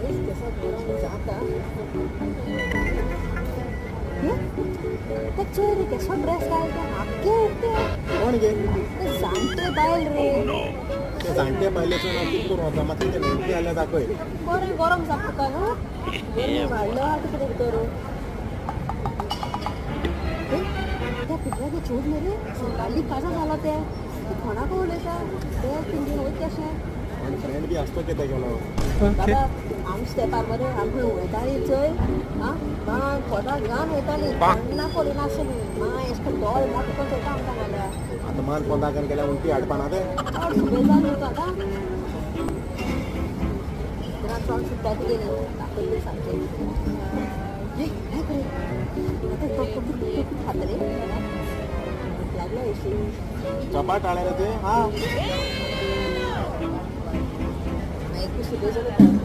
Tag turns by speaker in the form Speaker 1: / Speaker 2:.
Speaker 1: केसा गरम जाता त्या चेहरे केसो ड्रेस घालता आगे उठते
Speaker 2: कोण गे
Speaker 1: ते जाणटे बायल रे
Speaker 2: ते जाणटे बायलेचो नाव कितें करूं आता मातशें ते नेमके जाल्यार दाखय
Speaker 1: बरें गरम जाता तुका न्हू वाडलो आतां कितें भितर त्या पिटराचे चोड न्ही रे संगाली काजा झाला ते कोणाक उलयता ते पिंडीन वयता अशें
Speaker 2: आनी फ्रेंड बी आसतो कितें गेलो
Speaker 1: बाबा आमच्या तेंपार बरें आमी वयतालीं चोय आं मा पोटाक घाम येताली थंडा पडी नासली मा एश करून दोळ मोठो करून चोयता आमकां नाल्यार
Speaker 2: आतां मान पोंदाकन गेल्यार उलटी हाडपाना ते
Speaker 1: चड सुबेजान न्हू आतां चड सुद्दां कितें दाखयली सारकें हे करे आतां खाता रे लागलो अशी
Speaker 2: चपाट हाडले रे ते हा
Speaker 1: एक सुबेजान